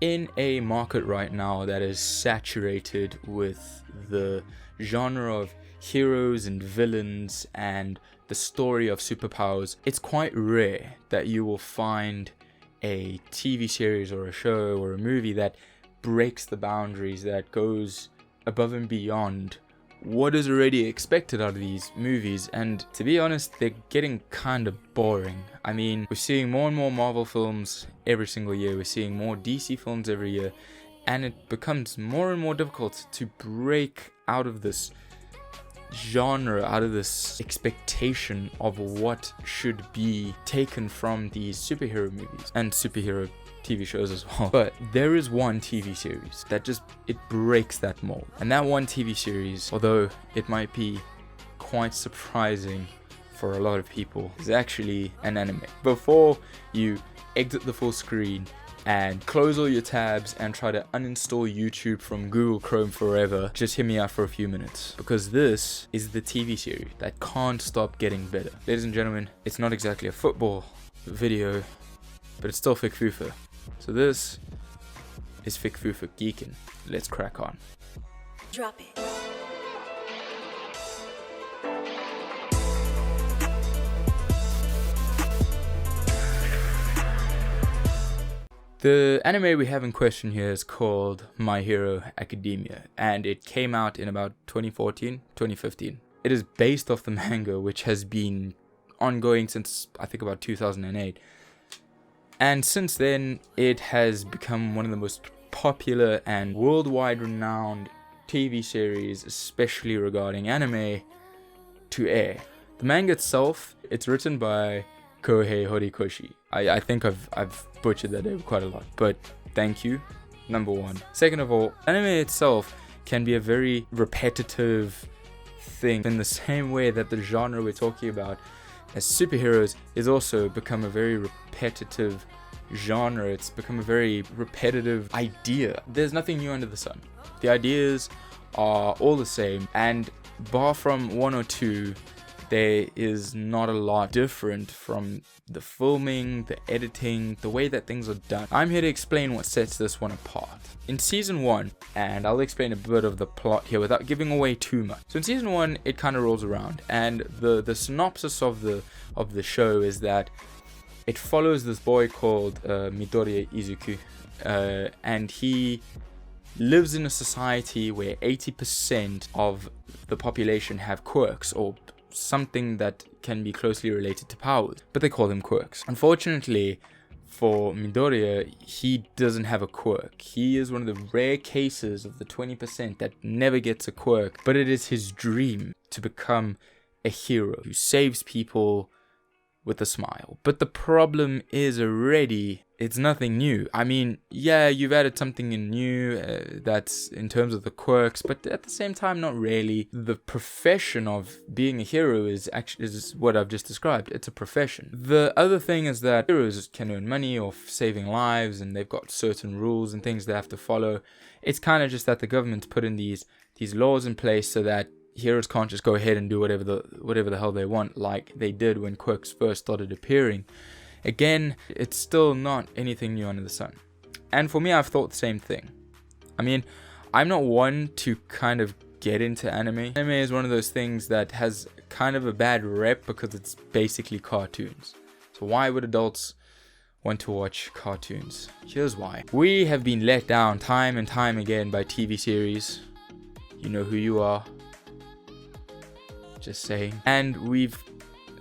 in a market right now that is saturated with the genre of heroes and villains and the story of superpowers, it's quite rare that you will find a TV series or a show or a movie that breaks the boundaries, that goes above and beyond what is already expected out of these movies. And to be honest, they're getting kind of boring. I mean, we're seeing more and more Marvel films every single year, we're seeing more DC films every year, and it becomes more and more difficult to break out of this genre, out of this expectation of what should be taken from these superhero movies and superhero TV shows as well. But there is one TV series that it breaks that mold, and that one TV series, although it might be quite surprising for a lot of people, is actually an anime. Before you exit the full screen and close all your tabs and try to uninstall YouTube from Google Chrome forever, just hear me out for a few minutes, because this is the TV series that can't stop getting better. Ladies and gentlemen, it's not exactly a football video, but it's still Fick Fufa. So this is Fick Fufa Geekin'. Let's crack on. Drop it. The anime we have in question here is called My Hero Academia, and it came out in about 2014, 2015. It is based off the manga, which has been ongoing since I think about 2008. And since then, it has become one of the most popular and worldwide renowned TV series, especially regarding anime, to air. The manga itself, it's written by Kohei Horikoshi. I think I've butchered that name quite a lot, but thank you, number one. Second of all, anime itself can be a very repetitive thing, in the same way that the genre we're talking about as superheroes is also become a very repetitive genre. It's become a very repetitive idea. There's nothing new under the sun. The ideas are all the same, and bar from one or two, there is not a lot different from the filming, the editing, the way that things are done. I'm here to explain what sets this one apart. In season 1, and I'll explain a bit of the plot here without giving away too much. So in season 1, it kind of rolls around, and the synopsis of the show is that it follows this boy called Midoriya Izuku, and he lives in a society where 80% of the population have quirks, or something that can be closely related to powers, but they call them quirks. Unfortunately for Midoriya, he doesn't have a quirk. He is one of the rare cases of the 20% that never gets a quirk, but it is his dream to become a hero who saves people with a smile. But the problem is already, it's nothing new. I mean, yeah, you've added something in new that's in terms of the quirks, but at the same time, not really. The profession of being a hero is what I've just described. It's a profession. The other thing is that heroes can earn money off saving lives, and they've got certain rules and things they have to follow. It's kind of just that the government's put in these laws in place so that heroes can't just go ahead and do whatever the hell they want, like they did when quirks first started appearing. Again, it's still not anything new under the sun. And for me, I've thought the same thing. I mean, I'm not one to kind of get into anime. Anime is one of those things that has kind of a bad rep because it's basically cartoons. So why would adults want to watch cartoons? Here's why. We have been let down time and time again by TV series. You know who you are. Just saying. And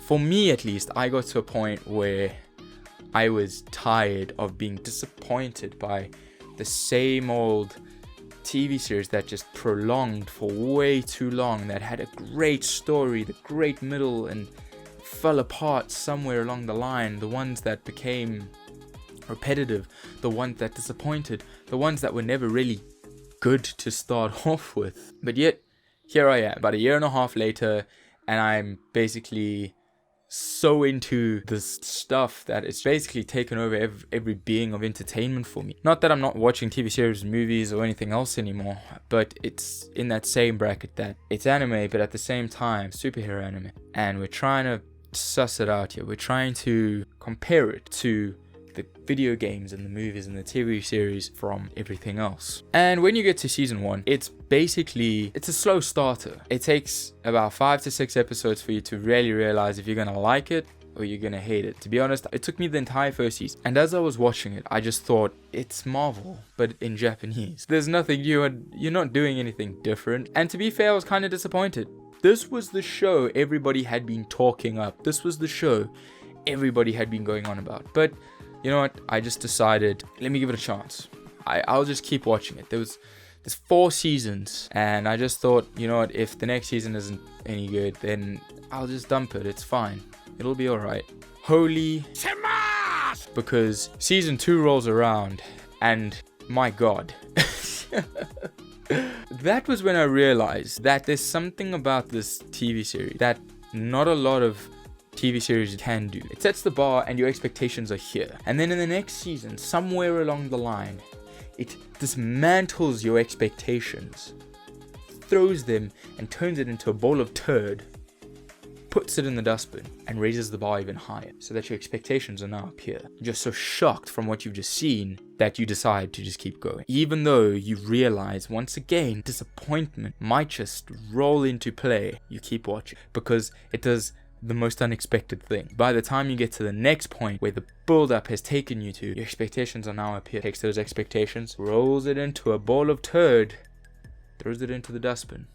for me at least, I got to a point where I was tired of being disappointed by the same old TV series that just prolonged for way too long, that had a great story, the great middle, and fell apart somewhere along the line. The ones that became repetitive, the ones that disappointed, the ones that were never really good to start off with. But yet, here I am, about a year and a half later, and I'm basically so into this stuff that it's basically taken over every being of entertainment for me. Not that I'm not watching TV series, movies, or anything else anymore, but it's in that same bracket that it's anime, but at the same time, superhero anime. And we're trying to suss it out here. We're trying to compare it to the video games and the movies and the TV series from everything else. And when you get to season 1, it's a slow starter. It takes about 5 to 6 episodes for you to really realize if you're gonna like it or you're gonna hate it. To be honest, it took me the entire first season, and as I was watching it, I just thought, it's Marvel, but in Japanese. There's nothing new, and you're not doing anything different. And to be fair, I was kind of disappointed. This was the show everybody had been talking up. This was the show everybody had been going on about. But you know what? I just decided, let me give it a chance. I'll just keep watching it. There's 4 seasons, and I just thought, you know what? If the next season isn't any good, then I'll just dump it. It's fine. It'll be alright. Holy Shimas! Because season 2 rolls around, and my god. That was when I realized that there's something about this TV series that not a lot of TV series can do. It sets the bar and your expectations are here. And then in the next season, somewhere along the line, it dismantles your expectations, throws them and turns it into a bowl of turd, puts it in the dustbin, and raises the bar even higher so that your expectations are now up here. You're just so shocked from what you've just seen that you decide to just keep going. Even though you realize once again disappointment might just roll into play, you keep watching because it does the most unexpected thing. By the time you get to the next point where the build-up has taken you to, your expectations are now up here. Takes those expectations, rolls it into a bowl of turd, throws it into the dustbin,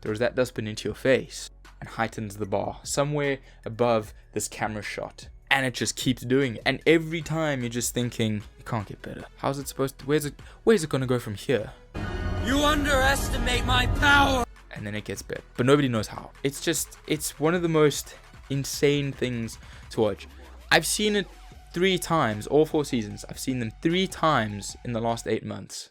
throws that dustbin into your face, and heightens the bar somewhere above this camera shot. And it just keeps doing it. And every time you're just thinking, it can't get better. How's it supposed to, where's it gonna go from here? You underestimate my power! And then it gets better, but nobody knows how. It's one of the most insane things to watch. I've seen it 3 times, all 4 seasons. I've seen them 3 times in the last 8 months.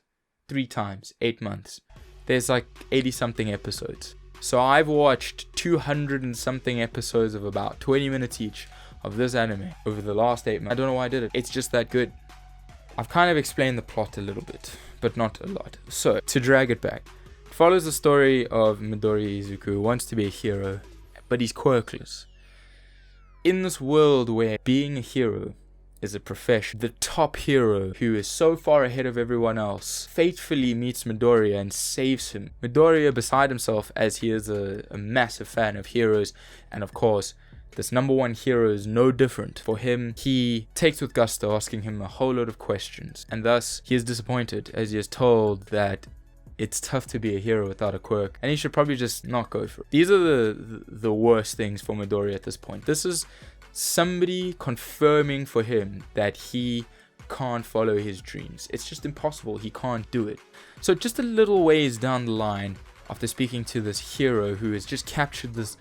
3 times, 8 months. There's like 80 something episodes. So I've watched 200 and something episodes of about 20 minutes each of this anime over the last 8 months. I don't know why I did it. It's just that good. I've kind of explained the plot a little bit, but not a lot. So, to drag it back, it follows the story of Midoriya Izuku, who wants to be a hero, but he's quirkless. In this world where being a hero is a profession, the top hero, who is so far ahead of everyone else, fatefully meets Midoriya and saves him. Midoriya, beside himself, as he is a massive fan of heroes, and of course, this number 1 hero is no different. For him, he takes with gusto, asking him a whole lot of questions, and thus he is disappointed as he is told that it's tough to be a hero without a quirk, and he should probably just not go for it. These are the worst things for Midoriya at this point. This is somebody confirming for him that he can't follow his dreams. It's just impossible. He can't do it. So just a little ways down the line, after speaking to this hero who has just captured this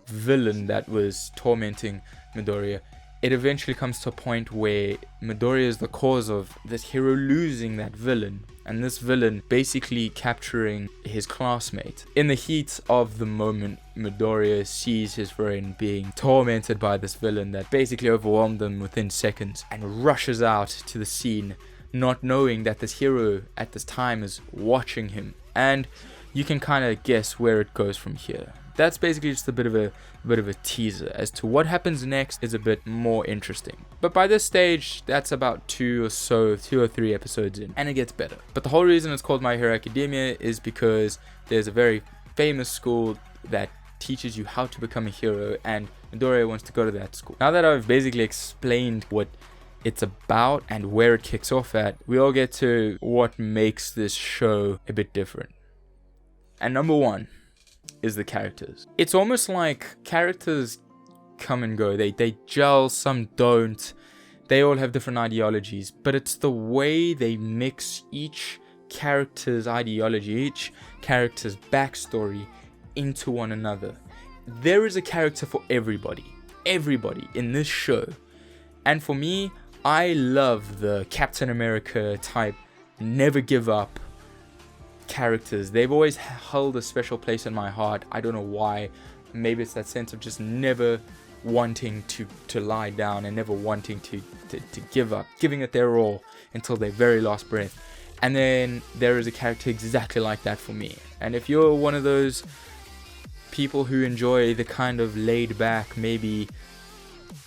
villain that was tormenting Midoriya, it eventually comes to a point where Midoriya is the cause of this hero losing that villain, and this villain basically capturing his classmate. In the heat of the moment, Midoriya sees his friend being tormented by this villain that basically overwhelmed them within seconds, and rushes out to the scene, not knowing that this hero at this time is watching him. And you can kind of guess where it goes from here. That's basically just a bit of a teaser as to what happens next is a bit more interesting. But by this stage, that's about 2 or 3 episodes in, and it gets better. But the whole reason it's called My Hero Academia is because there's a very famous school that teaches you how to become a hero, and Midoriya wants to go to that school. Now that I've basically explained what it's about and where it kicks off at, we all get to what makes this show a bit different. And number 1 is the characters. It's almost like characters come and go. They gel, some don't. They all have different ideologies, but it's the way they mix each character's ideology, each character's backstory into one another. There is a character for everybody in this show. And for me, I love the Captain America type, never give up characters. They've always held a special place in my heart. I don't know why. Maybe it's that sense of just never wanting to lie down and never wanting to give up, giving it their all until their very last breath. And then there is a character exactly like that for me. And if you're one of those people who enjoy the kind of laid back, maybe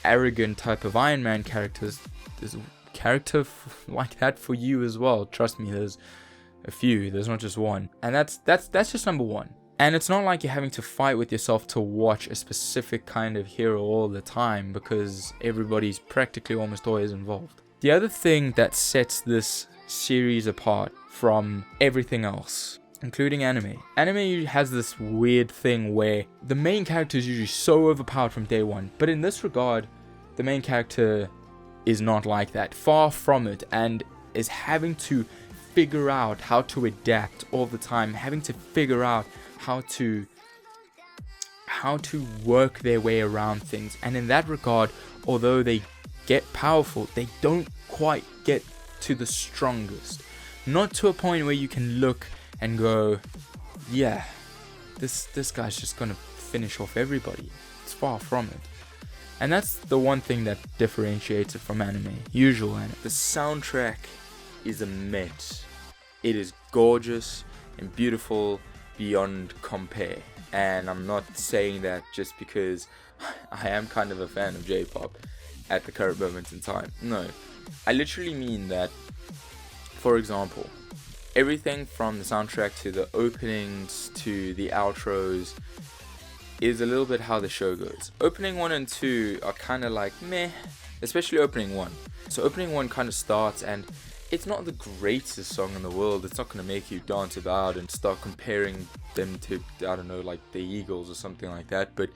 arrogant type of Iron Man characters, this character like that for you as well. Trust me, there's a few. There's not just one. And that's just number one. And it's not like you're having to fight with yourself to watch a specific kind of hero all the time, because everybody's practically almost always involved. The other thing that sets this series apart from everything else, including anime has this weird thing where the main character is usually so overpowered from day one, but in this regard, the main character is not like that. Far from it, and is having to figure out how to adapt all the time, having to figure out how to work their way around things. And in that regard, although they get powerful, they don't quite get to the strongest. Not to a point where you can look and go, yeah, this guy's just gonna finish off everybody. It's far from it. And that's the one thing that differentiates it from usual anime. The soundtrack is immense. It is gorgeous and beautiful beyond compare. And I'm not saying that just because I am kind of a fan of J-pop at the current moment in time. No, I literally mean that, for example, everything from the soundtrack to the openings to the outros is a little bit how the show goes. Opening 1 and 2 are kind of like meh, especially opening 1. So opening 1 kind of starts, and it's not the greatest song in the world. It's not going to make you dance about and start comparing them to, I don't know, like the Eagles or something like that. But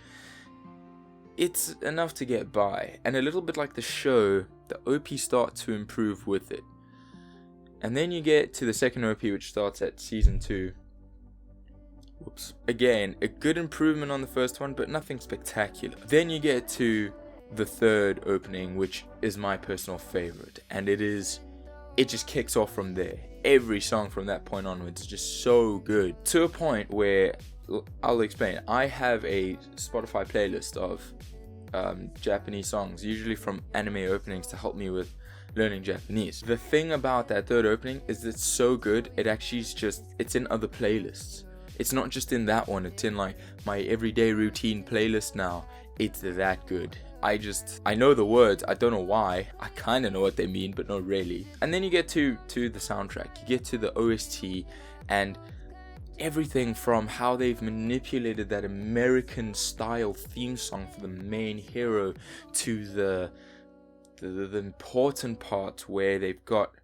it's enough to get by. And a little bit like the show, the OP starts to improve with it. And then you get to the second OP, which starts at season 2. Whoops. Again, a good improvement on the first one, but nothing spectacular. Then you get to the third opening, which is my personal favorite. And it just kicks off from there. Every song from that point onwards is just so good. To a point where, I'll explain. I have a Spotify playlist of Japanese songs, usually from anime openings, to help me with learning Japanese. The thing about that third opening is it's so good, it actually is it's in other playlists. It's not just in that one, it's in like my everyday routine playlist now. It's that good. I know the words, I don't know why. I kind of know what they mean, but not really. And then you get to the soundtrack, you get to the OST, and everything from how they've manipulated that American style theme song for the main hero to the important part where they've got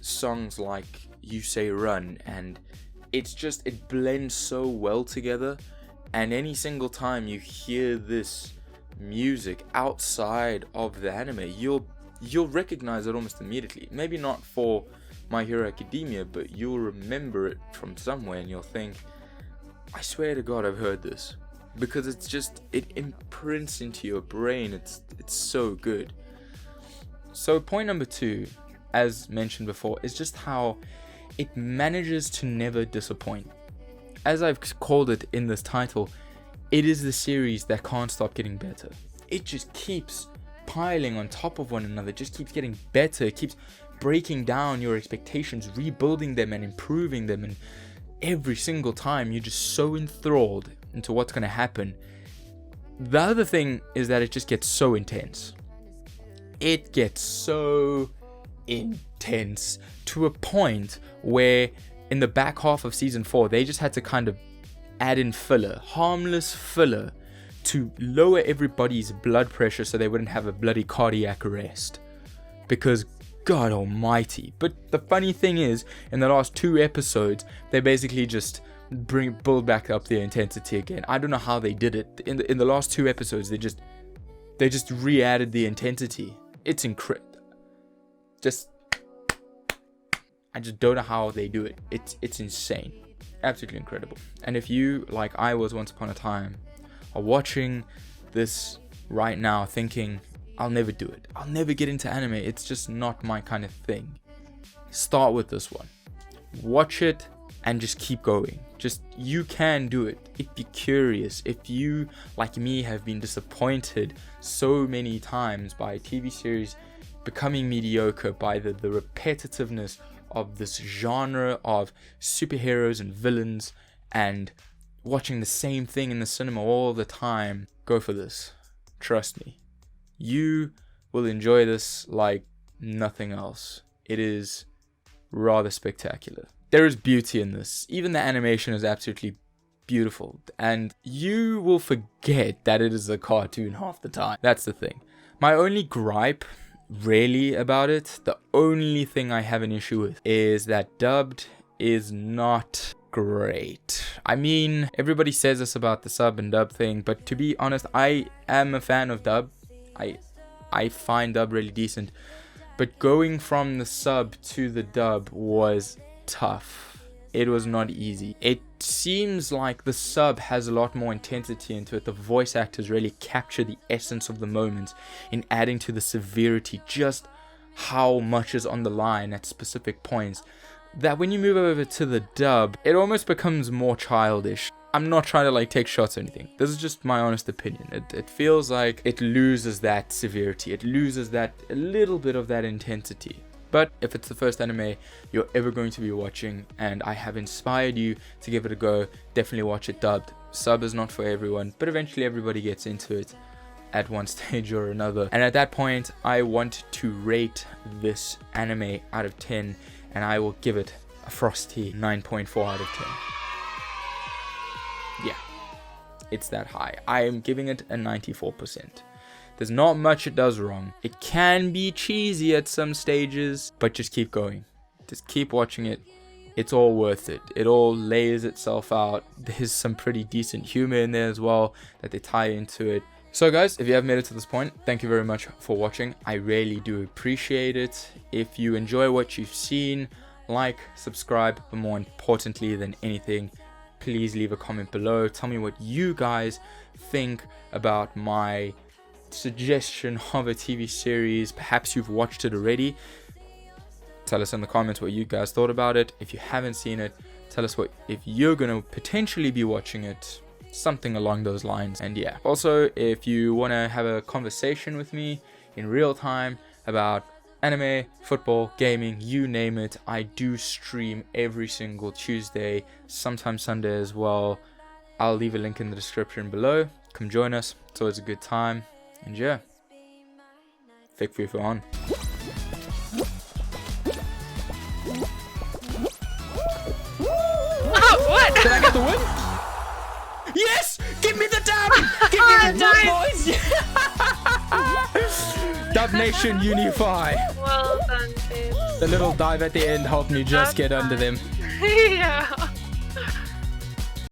songs like You Say Run, and it blends so well together. And any single time you hear this music outside of the anime, you'll recognize it almost immediately. Maybe not for My Hero Academia, but you'll remember it from somewhere and you'll think, I swear to God I've heard this, because it imprints into your brain. It's so good. So point number 2, as mentioned before, is just how it manages to never disappoint. As I've called it in this title, it is the series that can't stop getting better. It just keeps piling on top of one another, just keeps getting better, it keeps breaking down your expectations, rebuilding them and improving them, and every single time you're just so enthralled into what's going to happen. The other thing is that it just gets so intense. It gets so intense to a point where in the back half of season 4 they just had to kind of add in filler, harmless filler, to lower everybody's blood pressure so they wouldn't have a bloody cardiac arrest, because God almighty. But the funny thing is, in the last 2 episodes they basically just build back up their intensity again. I don't know how they did it. In the last 2 episodes they just re-added the intensity. It's incredible. I just don't know how they do it. It's insane. Absolutely incredible. And if you, like I was once upon a time, are watching this right now thinking, I'll never do it, I'll never get into anime, it's just not my kind of thing, start with this one. Watch it and just keep going. You can do it if you're curious. If you, like me, have been disappointed so many times by a TV series becoming mediocre, by the repetitiveness of this genre of superheroes and villains, and watching the same thing in the cinema all the time, go for this. Trust me. You will enjoy this like nothing else. It is rather spectacular. There is beauty in this. Even the animation is absolutely beautiful, and you will forget that it is a cartoon half the time. That's the thing. My only gripe really about it, the only thing I have an issue with, is that dubbed is not great. I mean, everybody says this about the sub and dub thing, but to be honest, I am a fan of dub. I find dub really decent, but going from the sub to the dub was tough. It was not easy. It seems like the sub has a lot more intensity into it. The voice actors really capture the essence of the moment in adding to the severity, just how much is on the line at specific points, that when you move over to the dub, it almost becomes more childish. I'm not trying to like take shots or anything. This is just my honest opinion. It feels like it loses that severity. It loses that a little bit of that intensity. But if it's the first anime you're ever going to be watching, and I have inspired you to give it a go, definitely watch it dubbed. Sub is not for everyone, but eventually everybody gets into it at one stage or another. And at that point, I want to rate this anime out of 10, and I will give it a frosty 9.4 out of 10. Yeah, it's that high. I am giving it a 94%. There's not much it does wrong. It can be cheesy at some stages, but just keep going. Just keep watching it. It's all worth it. It all lays itself out. There's some pretty decent humor in there as well that they tie into it. So guys, if you have made it to this point, thank you very much for watching. I really do appreciate it. If you enjoy what you've seen, like, subscribe, but more importantly than anything, please leave a comment below. Tell me what you guys think about my suggestion of a TV series. Perhaps you've watched it already. Tell us in the comments what you guys thought about it. If you haven't seen it, tell us what if you're gonna potentially be watching it, something along those lines. And yeah, also if you want to have a conversation with me in real time about anime, football, gaming, you name it, I do stream every single Tuesday, sometimes Sunday as well. I'll leave a link in the description below. Come join us. It's always a good time. And yeah, fick for you on. Oh, what? Did I get the win? Yes! Give me the dub! Give me the dub, boys! Dub Nation unify. Well done, dude. The little dive at the end helped me just get under them. Yeah.